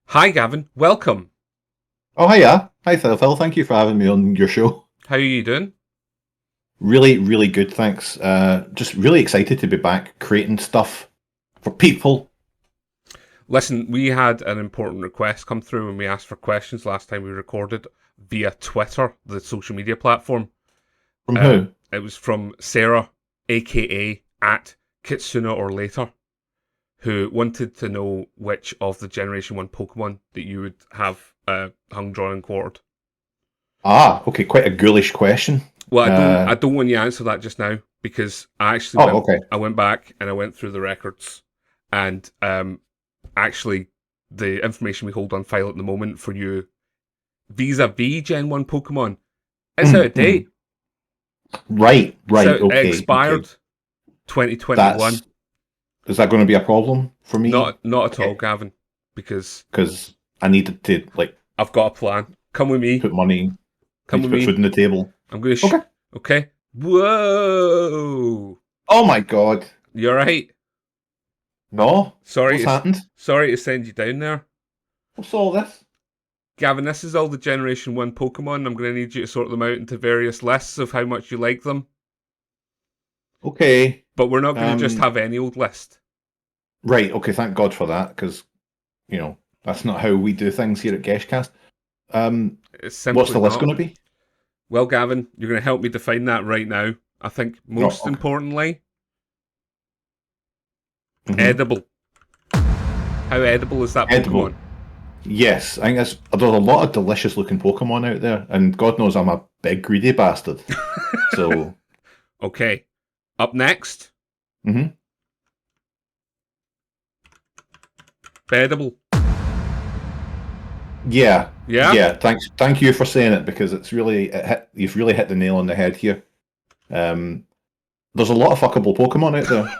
Hi, Gavin. Welcome. Oh, hiya. Hi, Phil. Thank you for having me on your show. How are you doing? Really, really good, thanks. Just really excited to be back creating stuff for people. Listen, we had an important request come through when we asked for questions last time we recorded via Twitter, the social media platform. From who? It was from Sarah, aka at Kitsune or Later, who wanted to know which of the Generation 1 Pokemon that you would have hung, drawn, and quartered. Ah, okay, quite a ghoulish question. Well, I don't want you to answer that just now because I went back and I went through the records, and actually the information we hold on file at the moment for you vis-a-vis Gen 1 Pokemon is out of date. Right, So okay. it expired 2021. Is that going to be a problem for me? Not at all, Gavin, because I needed to I've got a plan. Come with me. put money, Come with me. put food on the table. I'm going to okay. Whoa! Oh my god! You alright? No. Sorry, What's happened? Sorry to send you down there. What's all this? Gavin, this is all the Generation 1 Pokemon. I'm going to need you to sort them out into various lists of how much you like them. Okay. But we're not going to just have any old list. Right, okay, thank God for that, because, that's not how we do things here at Geshcast. What's the list going to be? Well, Gavin, you're going to help me define that right now. I think most importantly, edible. How edible is that Pokemon? Yes, I think there's a lot of delicious looking Pokemon out there, and God knows I'm a big greedy bastard. So, okay, up next, Bedable. Yeah. Thank you for saying it, because you've really hit the nail on the head here. There's a lot of fuckable Pokemon out there,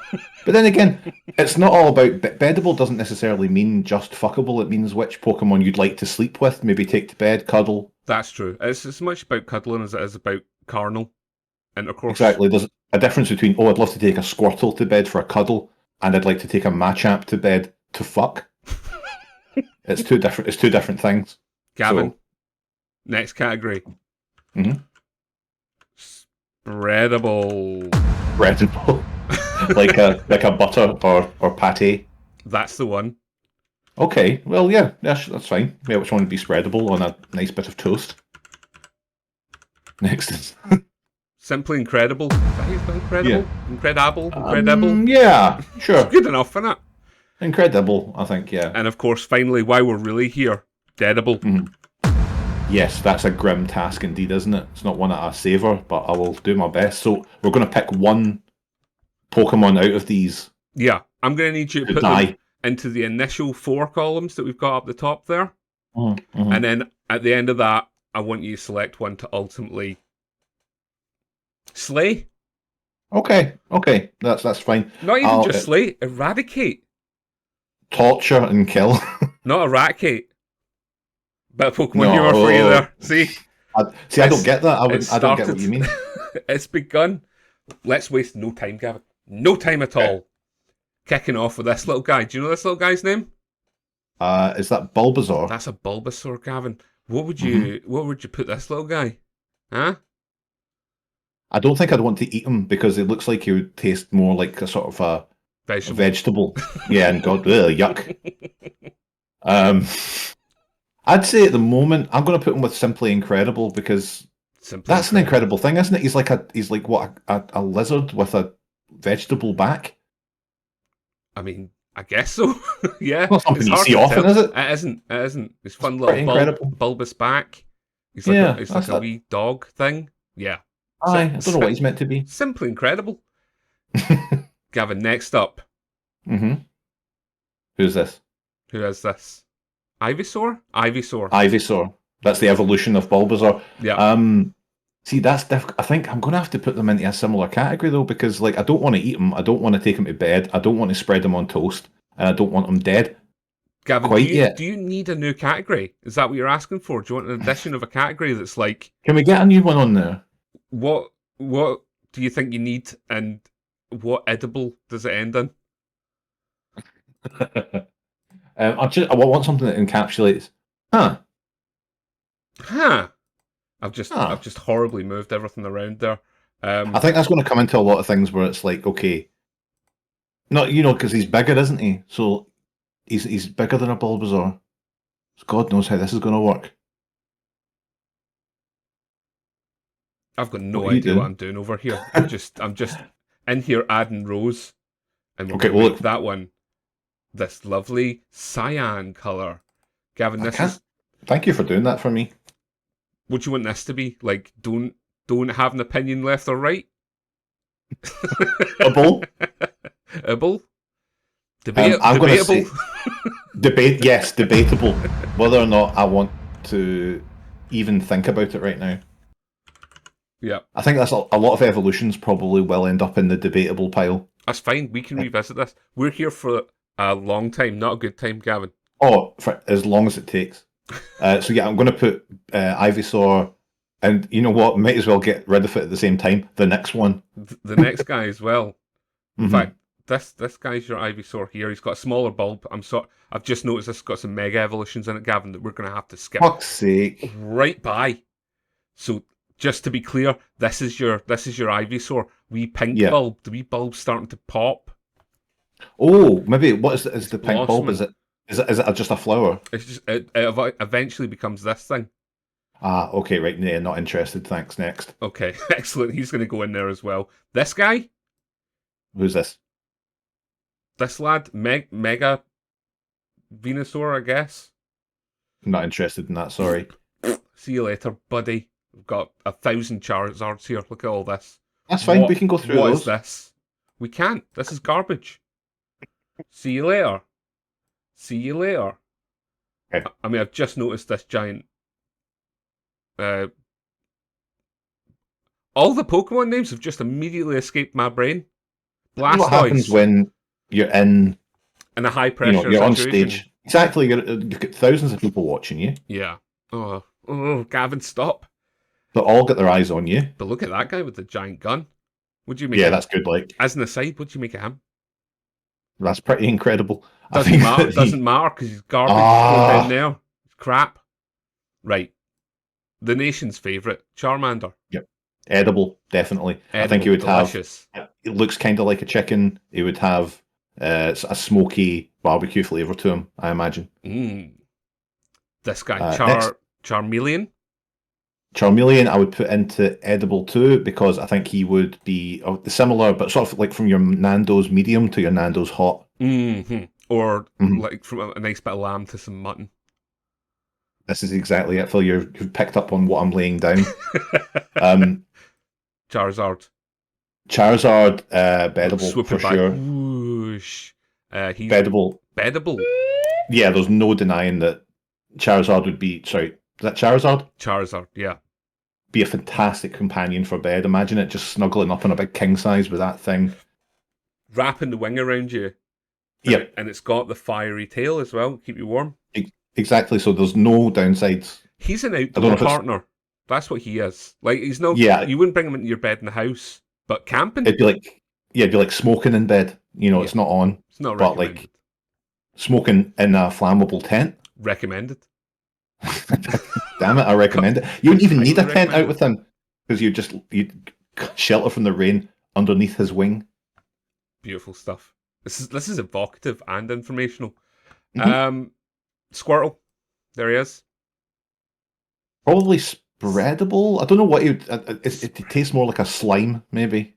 but then again, it's not all about Bedable. Doesn't necessarily mean just fuckable. It means which Pokemon you'd like to sleep with, maybe take to bed, cuddle. That's true. It's as much about cuddling as it is about carnal intercourse. Exactly. There's a difference between I'd love to take a Squirtle to bed for a cuddle, and I'd like to take a Machamp to bed to fuck. It's two different things. Gavin, next category. Spreadable. like a butter or pate. That's the one. Okay, well, yeah, that's fine. Yeah, which one would be spreadable on a nice bit of toast? Next. Simply incredible. Incredible? Yeah. Incredible? Yeah, sure. It's good enough, isn't it? Incredible, I think, yeah. And of course, finally, why we're really here, Deadable. Yes, that's a grim task indeed, isn't it? It's not one that I savour, but I will do my best. So we're going to pick one Pokemon out of these. Yeah, I'm going to need you to put them into the initial 4 columns that we've got up the top there. And then at the end of that, I want you to select one to ultimately slay. Okay, that's fine. Not even just slay, eradicate. Torture and kill. Not eradicate. Bit of Pokemon humor for you there. See? I don't get that. I don't get what you mean. It's begun. Let's waste no time, Gavin. No time at all. Kicking off with this little guy. Do you know this little guy's name? Is that Bulbasaur? That's a Bulbasaur, Gavin. What would you put this little guy? Huh? I don't think I'd want to eat him, because it looks like he would taste more like a sort of a vegetable. Yeah, and God, yuck. I'd say at the moment I'm going to put him with Simply Incredible, because that's an incredible thing, isn't it? He's like a lizard with a vegetable back. I mean, I guess so. Yeah. It's not something you see often, is it? It isn't. His fun little bulbous back. He's like a wee dog thing. Yeah. I don't know what he's meant to be. Simply incredible. Gavin, next up. Who's this? Who is this? Ivysaur? Ivysaur. That's the evolution of Bulbasaur. Yeah. See, that's I think I'm going to have to put them into a similar category, though, because I don't want to eat them, I don't want to take them to bed, I don't want to spread them on toast, and I don't want them dead. Gavin, do you need a new category? Is that what you're asking for? Do you want an addition of a category that's like... Can we get a new one on there? What do you think you need, and what edible does it end in? I want something that encapsulates. Huh. I've just horribly moved everything around there. I think that's going to come into a lot of things where it's like, okay, not because he's bigger, isn't he? So he's bigger than a Bulbasaur. So God knows how this is going to work. I've got no idea what I'm doing over here. I'm just in here adding rows, and we're going to make that one this lovely cyan color. Gavin, Thank you for doing that for me. What do you want this to be? Like, don't have an opinion left or right? A bull? A bull? I'm going to say yes, debatable. Whether or not I want to even think about it right now. Yeah. I think that's a lot of evolutions probably will end up in the debatable pile. That's fine. We can revisit this. We're here for a long time, not a good time, Gavin. Oh, for as long as it takes. So yeah, I'm going to put Ivysaur, and you know what? Might as well get rid of it at the same time. The next one. The next guy as well. In fact, this guy's your Ivysaur here. He's got a smaller bulb. I've just noticed this has got some mega evolutions in it, Gavin, that we're going to have to skip. Fuck's sake. Right by. So just to be clear, this is your Ivysaur. Wee pink bulb. The wee bulb's starting to pop. Oh, maybe what is the pink bulb? Is it just a flower? It's just it eventually becomes this thing. Ah, okay, right. Yeah, not interested. Thanks. Next. Okay, excellent. He's going to go in there as well. This guy. Who's this? This lad, Mega Venusaur, I guess. I'm not interested in that. Sorry. See you later, buddy. We've got 1,000 Charizards here. Look at all this. That's fine. We can go through those. What is this? We can't. This is garbage. See you later. See you later. Okay. I mean, I've just noticed this giant. All the Pokemon names have just immediately escaped my brain. Blastoise. What happens when you're in a high pressure you're situation. on stage. Exactly. You've got thousands of people watching you. Yeah. Oh, Gavin, stop. They'll all got their eyes on you. But look at that guy with the giant gun. What'd you make? Yeah, that's good. Like, as an aside, what'd you make of him? That's pretty incredible. Doesn't matter because he's garbage down there. Crap. Right. The nation's favourite, Charmander. Yep. Edible, definitely. I think he would delicious. Have. It looks kind of like a chicken. He would have a smoky barbecue flavour to him, I imagine. This guy, Charmeleon. Charmeleon, I would put into edible too because I think he would be similar, but sort of like from your Nando's medium to your Nando's hot. Or like from a nice bit of lamb to some mutton. This is exactly it, Phil. You've picked up on what I'm laying down. Charizard, Bedable for sure. Whoosh. He's Bedable. Yeah, there's no denying that Charizard would be. Sorry, is that Charizard? Charizard, yeah. Be a fantastic companion for bed. Imagine it just snuggling up on a big king size with that thing. Wrapping the wing around you. Yep. And it's got the fiery tail as well, keep you warm. Exactly, so there's no downsides. He's an outdoor partner. That's what he is. Like, he's no... Yeah. You wouldn't bring him into your bed in the house, but camping... It'd be like smoking in bed. It's not on. It's not recommended. But, like, smoking in a flammable tent. Recommended. Damn it, I recommend it. You wouldn't even need a tent out with him, because you'd shelter from the rain underneath his wing. Beautiful stuff. This is evocative and informational. Squirtle. There he is. Probably spreadable. I don't know what he would... It tastes more like a slime, maybe.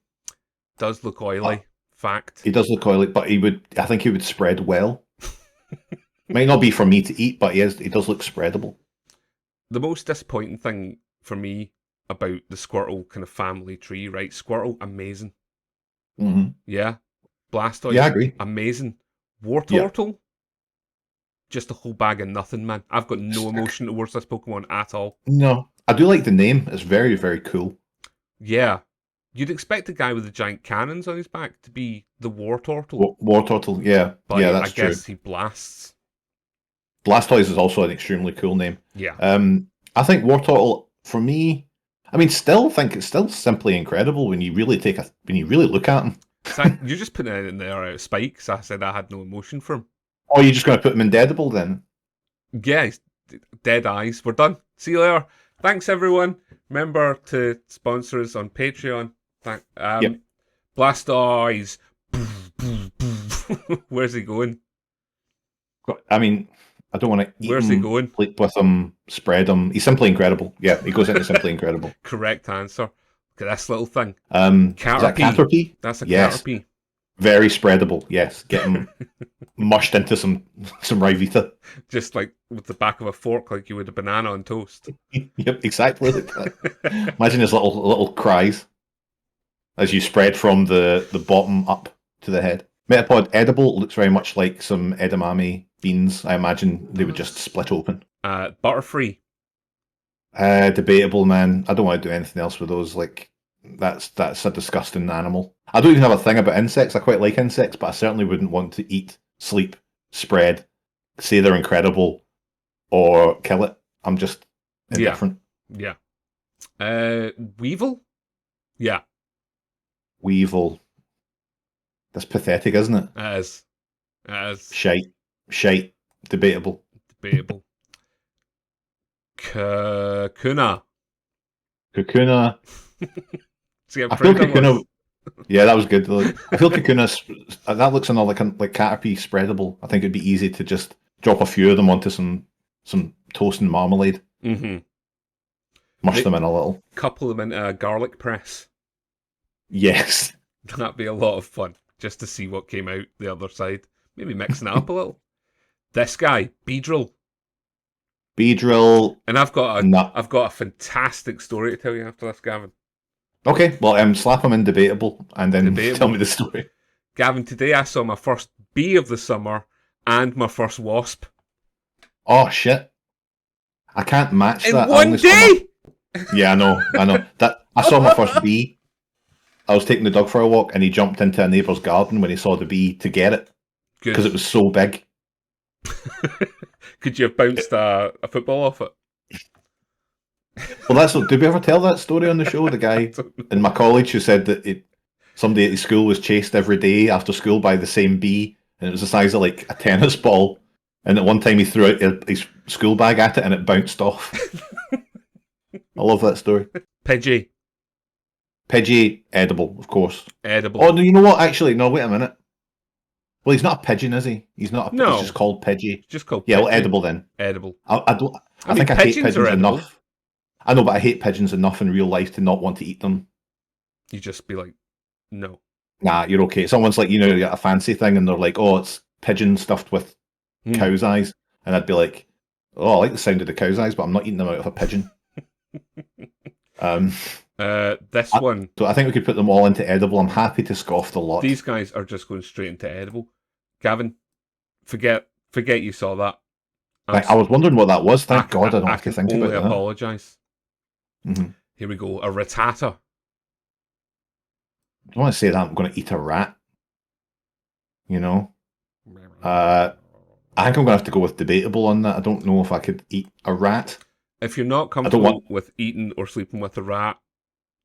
Does look oily. Fact. He does look oily, but I think he would spread well. Might not be for me to eat, but he does look spreadable. The most disappointing thing for me about the Squirtle kind of family tree, right? Squirtle, amazing. Mm-hmm. Yeah. Blastoise, yeah, I agree. Amazing. Wartortle, just a whole bag of nothing, man. I've got no emotion towards this Pokemon at all. No. I do like the name. It's very, very cool. Yeah. You'd expect a guy with the giant cannons on his back to be the Wartortle. Wartortle, yeah. But yeah, that's true. I guess he blasts. Blastoise is also an extremely cool name. Yeah. I think Wartortle, for me, I mean, still think it's still simply incredible when you really look at him. So you're just putting it in there out of spite because I said I had no emotion for him. Oh, you're just going to put them in Deadable then? Yeah, dead eyes. We're done. See you later. Thanks, everyone. Remember to sponsor us on Patreon. Yep. Blastoise. Where's he going? I mean, I don't want to eat Where's him, he going? sleep with him, spread him. He's simply incredible. Yeah, he goes into simply incredible. Correct answer. Look at this little thing. Is that Caterpie? That's a yes. Caterpie. Very spreadable. Yes, get him mushed into some Ryvita. Just like with the back of a fork, like you would a banana on toast. Yep, exactly like that. Imagine his little cries as you spread from the bottom up to the head. Metapod edible looks very much like some edamame beans. I imagine they would just split open. Butterfree. Debatable, man. I don't want to do anything else with those. Like that's a disgusting animal. I don't even have a thing about insects. I quite like insects, but I certainly wouldn't want to eat, sleep, spread, say they're incredible, or kill it. I'm just indifferent. Yeah. Weevil? Yeah. Weevil. That's pathetic, isn't it? It is. Shite. Debatable. Kakuna. See, I feel Kakuna. Yeah, that was good. I feel Kakuna. That looks like Caterpie spreadable. I think it'd be easy to just drop a few of them onto some toast and marmalade. Mm-hmm. Mush them in a little. Couple them into a garlic press. Yes. That'd be a lot of fun, just to see what came out the other side. Maybe mixing it up a little. This guy, Beedrill. And I've got a fantastic story to tell you after this, Gavin. Okay, well, slap him in debatable and then tell me the story. Gavin, today I saw my first bee of the summer and my first wasp. Oh shit! I can't match in that. One day. Yeah, I know. That I saw my first bee. I was taking the dog for a walk, and he jumped into a neighbour's garden when he saw the bee to get it because it was so big. Could you have bounced a football off it? Well, did we ever tell that story on the show? The guy in my college who said that somebody at his school was chased every day after school by the same bee, and it was the size of like a tennis ball. And at one time he threw out his school bag at it, and it bounced off. I love that story. Pidgey, edible, of course. Edible. Oh, you know what? Actually, no. Wait a minute. Well, he's not a pigeon, is he? He's not. No. He's just called Pidgey. Just called. Yeah, Pidgey. Well, edible then. Edible. I think I hate pigeons enough. I know, but I hate pigeons enough in real life to not want to eat them. You just be like, no. Nah, you're okay. Someone's like, you get a fancy thing, and they're like, oh, it's pigeon stuffed with cow's eyes, and I'd be like, oh, I like the sound of the cow's eyes, but I'm not eating them out of a pigeon. This one. So I think we could put them all into edible. I'm happy to scoff the lot. These guys are just going straight into edible. Gavin, forget you saw that. I was wondering what that was. Thank God I don't have to think about that. I apologise. Mm-hmm. Here we go. A Rattata. I don't want to say that I'm going to eat a rat. I think I'm going to have to go with debatable on that. I don't know if I could eat a rat. If you're not comfortable with eating or sleeping with a rat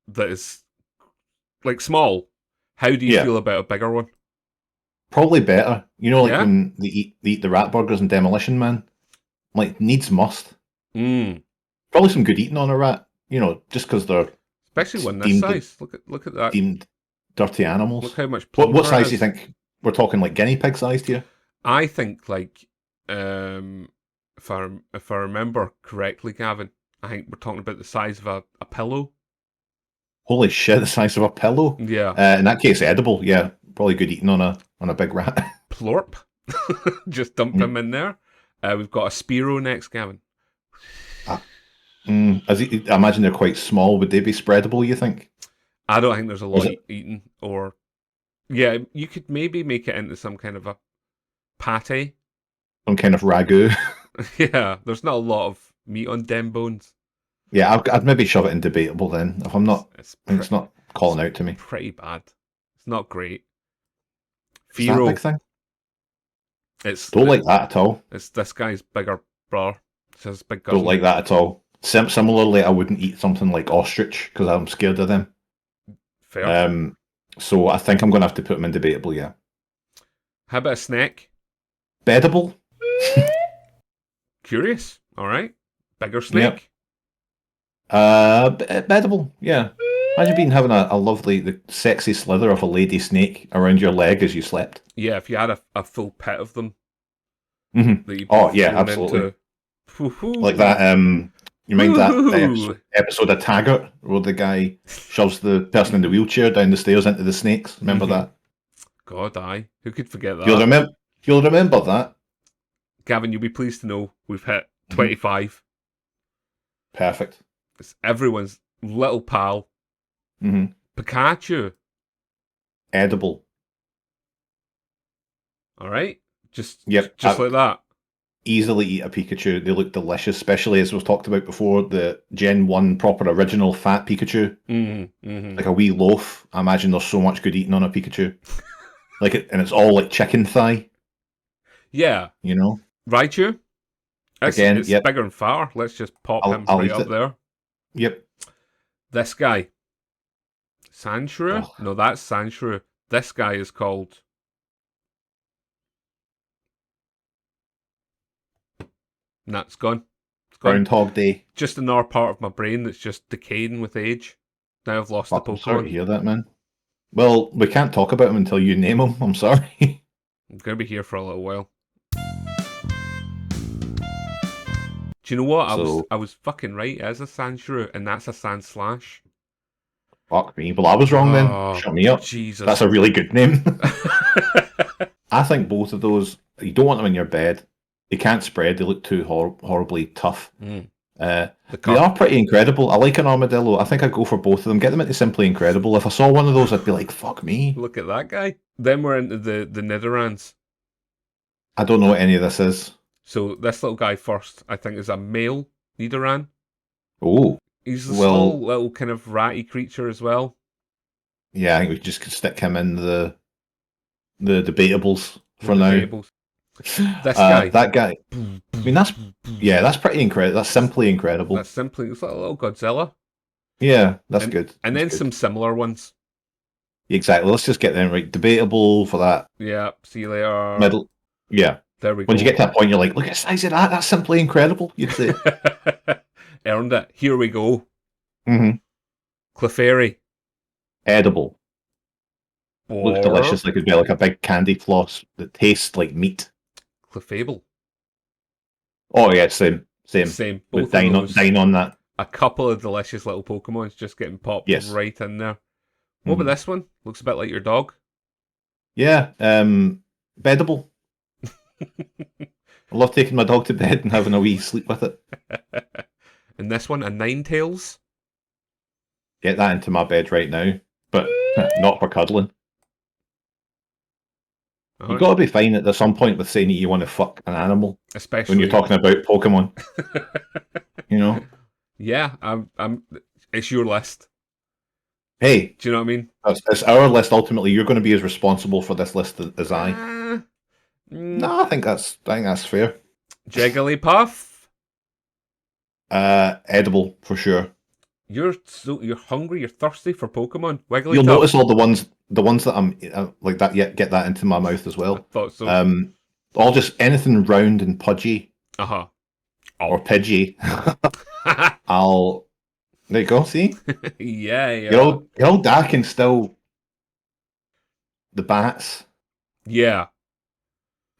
that is like small, how do you feel about a bigger one? Probably better. When they eat the rat burgers in Demolition Man, like needs must. Probably some good eating on a rat. Just because they're especially one this size. Look at that. Deemed dirty animals. Look how much. What size do you think? We're talking like guinea pig size here. I think like if I remember correctly, Gavin, I think we're talking about the size of a pillow. Holy shit, the size of a pillow? Yeah. In that case, edible. Yeah, probably good eating on a big rat. Plorp. Just dump him in there. We've got a Spearow next, Gavin. I imagine they're quite small. Would they be spreadable, you think? I don't think there's a lot eating. Or, yeah, you could maybe make it into some kind of a pate. Some kind of ragu. Yeah, there's not a lot of meat on dem bones. Yeah, I'd maybe shove it in debatable then. If I'm not, it's not calling out to me. Pretty bad. It's not great. Is that a big thing? Don't like that at all. It's this guy's bigger brother. It's his big cousin. Don't like that at all. Similarly, I wouldn't eat something like ostrich because I'm scared of them. Fair. So I think I'm going to have to put them in debatable, yeah. How about a snake? Bedable. Curious. All right. Bigger snake. Yep. Bedable. Yeah. Imagine having a lovely, the sexy slither of a lady snake around your leg as you slept. Yeah, if you had a full pit of them. Mm-hmm. That you'd Oh yeah, absolutely. Like that. You mind that episode of Taggart where the guy shoves the person in the wheelchair down the stairs into the snakes? Remember that? God, aye. Who could forget that? You'll remember that. Gavin, you'll be pleased to know we've hit 25. Perfect. It's everyone's little pal. Pikachu. Edible. All right. Just like that. Easily eat a Pikachu. They look delicious, especially as we've talked about before, the Gen 1 proper original fat Pikachu. Like a wee loaf. I imagine there's so much good eating on a Pikachu. And it's all like chicken thigh. Yeah. You know? Raichu. It's bigger and far. Let's just pop him right up there. Yep. This guy. Sandshrew? Oh. No, that's Sandshrew. This guy is called... Nah, it's gone. Groundhog Day. Just another part of my brain that's just decaying with age. Now I've lost the Pokemon. I'm sorry to hear that, man. Well, we can't talk about him until you name him. I'm sorry. I'm going to be here for a little while. Do you know what? I was fucking right. It is a Sandshrew, and that's a Sandslash. Fuck me. Well, I was wrong then. Shut me up. Jesus. That's a really good name. I think both of those, you don't want them in your bed. They can't spread. They look too horribly tough. They are pretty incredible. I like an armadillo. I think I'd go for both of them. Get them into Simply Incredible. If I saw one of those, I'd be like, fuck me. Look at that guy. Then we're into the Nidorans. I don't know what any of this is. So this little guy first, I think, is a male Nidoran. Oh. He's a small little kind of ratty creature as well. Yeah, I think we just could stick him in the debatables for now. Debables. This guy. That guy. I mean, that's pretty incredible. That's simply incredible. It's like a little Godzilla. Yeah, that's good. And then some similar ones. Exactly. Let's just get them right. Debatable for that. Yeah. See you later. Middle. Yeah. There we go. When you get to that point, you're like, look at the size of that. That's simply incredible. You'd say. Earned it. Here we go. Clefairy. Edible. Looks delicious. Like it'd be like a big candy floss that tastes like meat. Clefable. Oh yeah, same. Both dine on that. A couple of delicious little Pokemons just getting popped right in there. What about this one? Looks a bit like your dog. Yeah, Bedable. I love taking my dog to bed and having a wee sleep with it. And this one, a Ninetales. Get that into my bed right now, but not for cuddling. You've got to be fine at some point with saying that you want to fuck an animal, especially when you're talking about Pokemon. You know? Yeah, I'm. It's your list. Hey, do you know what I mean? It's our list. Ultimately, you're going to be as responsible for this list as I. No, I think that's fair. Jigglypuff. Edible for sure. You're hungry. You're thirsty for Pokemon. Wigglytuff. You'll notice all the ones that I'm like that. Yet get that into my mouth as well. I thought so. All just anything round and pudgy. Or Pidgey. There you go. See. Yeah. You're all dark and still. The bats. Yeah.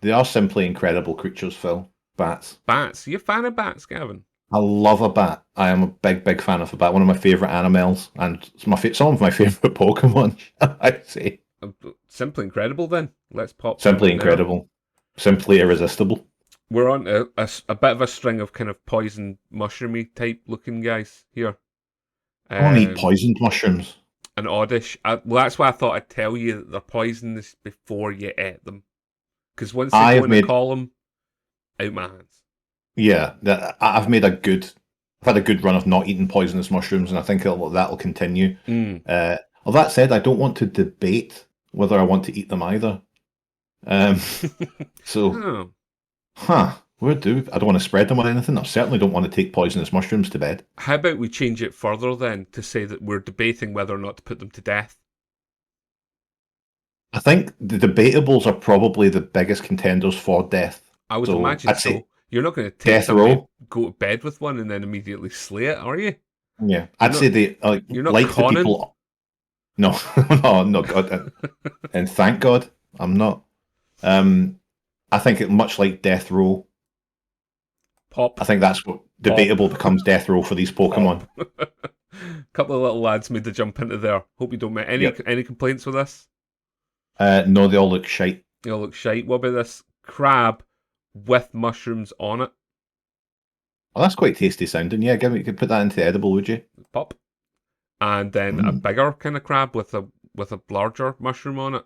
They are simply incredible creatures, Phil. Bats. You a fan of bats, Gavin? I love a bat. I am a big fan of a bat. One of my favourite animals, and some of my favourite Pokemon. I'd say. Simply incredible. Then let's pop. Simply incredible. Simply irresistible. We're on a bit of a string of kind of poison mushroomy type looking guys here. I don't eat poisoned mushrooms. An oddish. Well, that's why I thought I'd tell you that they're poisonous before you ate them. Because once they go in the column, out my hands. Yeah, I've had a good run of not eating poisonous mushrooms, and I think that'll continue. Well, that said, I don't want to debate whether I want to eat them either. So, I don't want to spread them or anything. I certainly don't want to take poisonous mushrooms to bed. How about we change it further then to say that we're debating whether or not to put them to death? I think the Debatables are probably the biggest contenders for death. I would imagine so. You're not going to take Death somebody, Row. go to bed with one, and then immediately slay it, are you? Yeah, I'd say they you're not like conning. the people. No, no, God, and thank God I'm not. I think it much like Death Row. Pop. I think that's what Debatable becomes Death Row for these Pokemon. A couple of little lads made the jump into there. Hope you don't make any complaints with this. No, they all look shite. They all look shite. What about this crab with mushrooms on it? Oh, that's quite tasty sounding. Yeah, you could put that into edible, would you? Pop. And then a bigger kind of crab with a larger mushroom on it.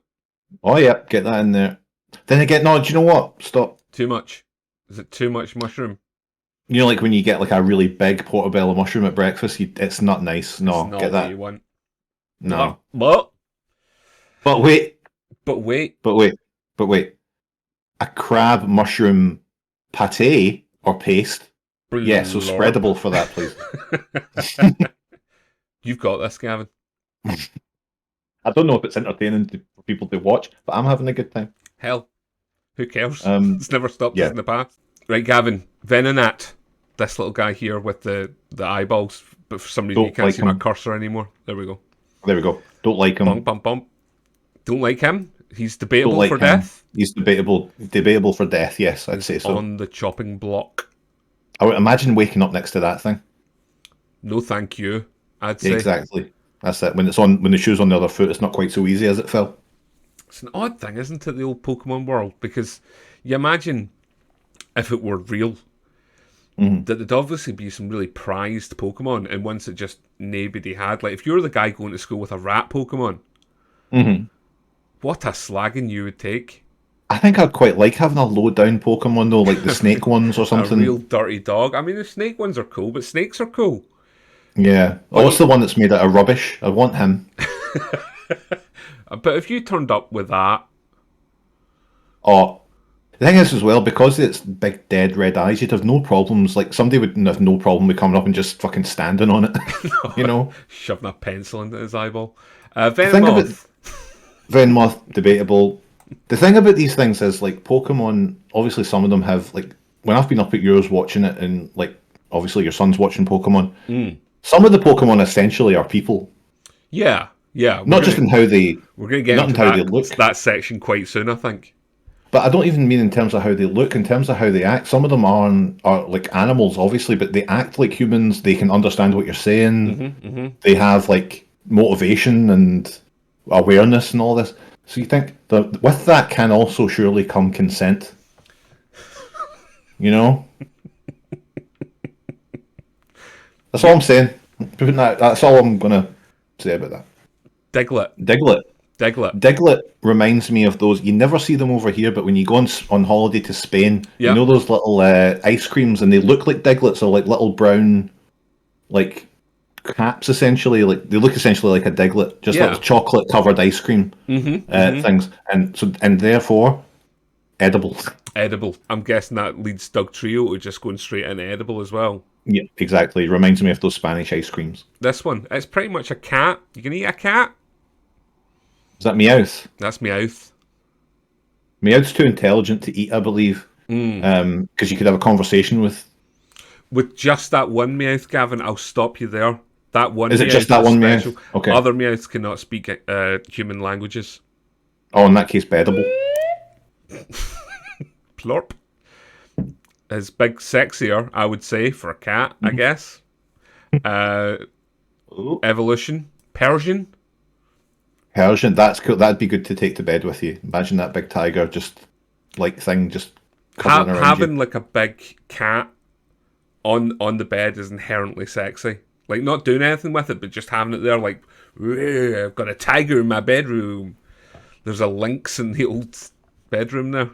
Oh yeah, get that in there. Then again, no, do you know what? Stop. Too much. Is it too much mushroom? You know, like when you get like a really big portobello mushroom at breakfast, it's not nice. No, it's not get that. What you want. No. But wait. A crab mushroom pate or paste? Yeah, so spreadable for that, please. You've got this, Gavin. I don't know if it's entertaining for people to watch, but I'm having a good time. Hell, who cares? It's never stopped us in the past. Right, Gavin, Venonat, this little guy here with the eyeballs, but for some reason you can't see my cursor anymore. There we go. Don't like him. Bump. Don't like him. He's debatable for death. He's debatable for death, yes, I'd say so. On the chopping block. I would imagine waking up next to that thing. No thank you, I'd say. Exactly. That's it. When the shoe's on the other foot, it's not quite so easy as it felt. It's an odd thing, isn't it, the old Pokemon world? Because you imagine if it were real, that there'd obviously be some really prized Pokemon and ones that just nobody had. Like if you were the guy going to school with a rat Pokemon, what a slagging you would take. I think I'd quite like having a low-down Pokemon though, like the snake ones or something. A real dirty dog. I mean, the snake ones are cool, but snakes are cool. Yeah. What's the one that's made out of rubbish? I want him. But if you turned up with that... Oh, the thing is as well, because it's big dead red eyes, you'd have no problems. Like, somebody would have no problem with coming up and just fucking standing on it. You know? Shoving a pencil into his eyeball. Venomoth, debatable. The thing about these things is, like, Pokemon, obviously some of them have, like, when I've been up at yours watching it, and, like, obviously your son's watching Pokemon, some of the Pokemon essentially are people. Yeah. Not just in how they... We're going to get into how they look. That section quite soon, I think. But I don't even mean in terms of how they look, in terms of how they act. Some of them are like animals, obviously, but they act like humans. They can understand what you're saying. They have, like, motivation and awareness and all this. So you think that with that can also surely come consent. You know? That's all I'm saying. That's all I'm going to say about that. Diglett reminds me of those. You never see them over here, but when you go on holiday to Spain, you know those little ice creams, and they look like Diglets, or like little brown, like caps essentially. Like they look essentially like a Diglett, just like chocolate covered ice cream things, and therefore edible. I'm guessing that leads Doug Trio to just going straight into edible as well. Yeah, exactly. It reminds me of those Spanish ice creams. This one, it's pretty much a cat. You can eat a cat. Is that Meowth? That's Meowth. Meowth's too intelligent to eat, I believe. Because you could have a conversation with... With just that one Meowth, Gavin, I'll stop you there. That one. Is it just that one Meowth? Okay. Other Meowths cannot speak human languages. Oh, in that case, Bedable. Plorp. Is big sexier, I would say, for a cat, I guess. Evolution. Persian, that's cool. That'd be good to take to bed with you. Imagine that big tiger just having like a big cat on the bed is inherently sexy. Like not doing anything with it, but just having it there, like I've got a tiger in my bedroom. There's a lynx in the old bedroom now.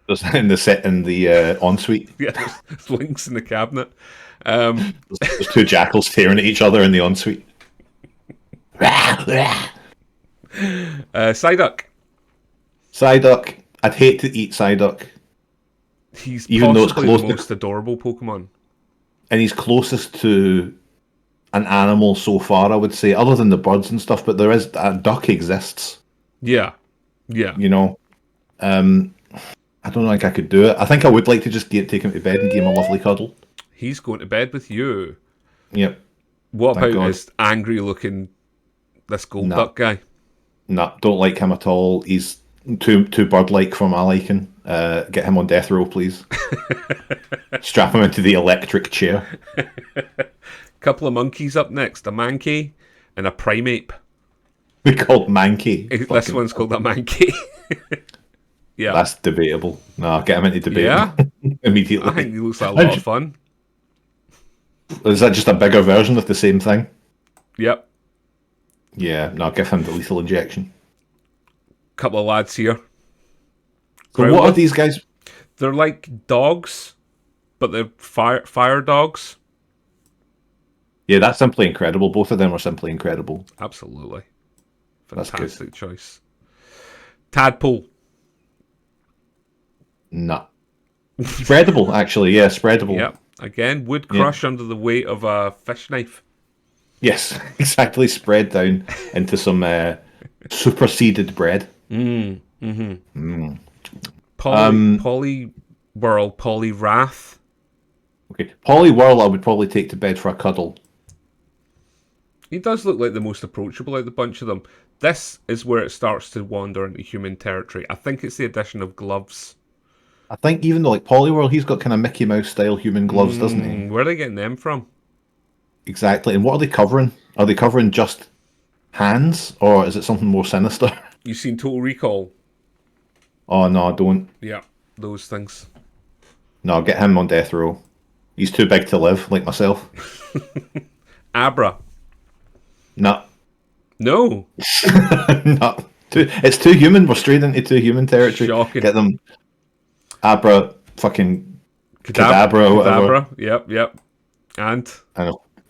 There's in the ensuite. Yeah, there's lynx in the cabinet. There's two jackals tearing at each other in the ensuite. Psyduck. I'd hate to eat Psyduck. He's even possibly the most adorable Pokemon. And he's closest to an animal so far, I would say, other than the birds and stuff, but there is... A duck exists. Yeah. Yeah. You know, I don't think I could do it. I think I would like to just take him to bed and give him a lovely cuddle. He's going to bed with you. Yep. What about this angry-looking, this gold duck guy? Nah, don't like him at all. He's too bird-like for my liking. Get him on death row, please. Strap him into the electric chair. Couple of monkeys up next, a mankey and a primeape. We called Mankey. This one's called a Mankey. Yeah. That's debatable. No, get him into debate. Yeah. Immediately. I think he looks like a lot of fun. Is that just a bigger version of the same thing? Yep. Yeah, no, give him the lethal injection. Couple of lads here. So what are these guys? They're like dogs, but they're fire dogs. Yeah, that's simply incredible. Both of them are simply incredible. Absolutely. Fantastic choice. Tadpole. No. Spreadable, actually. Yeah, spreadable. Yep. Again, would crush under the weight of a fish knife. Yes, exactly. Spread down into some superseded bread. Poliwhirl, Poliwrath. Okay, Poliwhirl I would probably take to bed for a cuddle. He does look like the most approachable out of the bunch of them. This is where it starts to wander into human territory. I think it's the addition of gloves. I think even though like Poliwhirl, he's got kind of Mickey Mouse style human gloves, doesn't he? Where are they getting them from? Exactly. And what are they covering? Are they covering just hands, or is it something more sinister? You seen Total Recall? Oh no, I don't. Yeah, those things. No, get him on death row. He's too big to live, like myself. Abra. No. No. No. It's too human. We're straight into too human territory. Shocking. Get them. Abra, fucking Kadabra, or whatever. Yep. And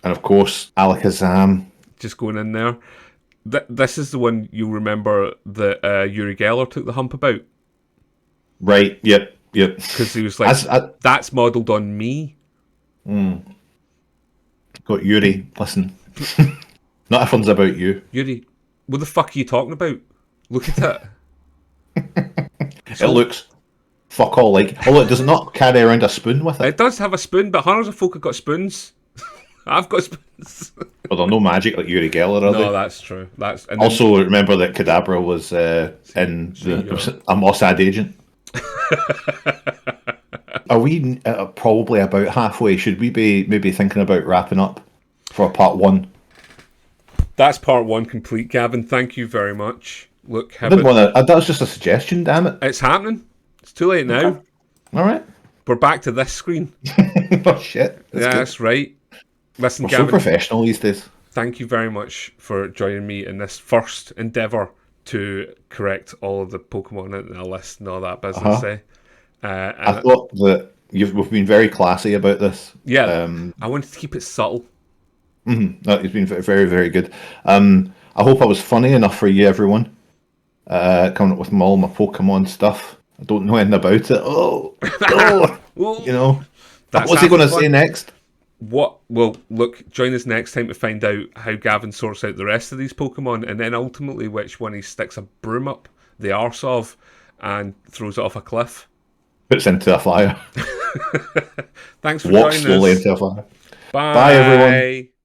of course, Alakazam. Just going in there. This is the one you'll remember that Yuri Geller took the hump about. Right, yep. Because he was like, that's modelled on me. Got Yuri, listen. Not everyone's about you. Yuri, what the fuck are you talking about? Look at it. It looks fuck all like. Although it does not carry around a spoon with it. It does have a spoon, but hundreds of folk have got spoons. I've got spoons. Well, they're no magic like Yuri Geller, are they? No, that's true. Also, remember that Kadabra was a Mossad agent. Are we probably about halfway? Should we be maybe thinking about wrapping up for part one? That's part one complete, Gavin. Thank you very much. Look, that was just a suggestion, damn it. It's happening. It's too late now. Okay. All right. We're back to this screen. Oh, shit. That's right. Listen, We're Gavin, so professional these days. Thank you very much for joining me in this first endeavour to correct all of the Pokemon in the list and all that business. I thought that we've been very classy about this. Yeah, I wanted to keep it subtle. No, it's been very, very good. I hope I was funny enough for you, everyone. Coming up with all my Pokemon stuff. I don't know anything about it. Oh, you know. What's he going to say next? Well, look, join us next time to find out how Gavin sorts out the rest of these Pokemon, and then ultimately which one he sticks a broom up the arse of and throws it off a cliff. Puts into a fire. Thanks for Walks joining slowly us. into a fire. Bye. Bye, everyone.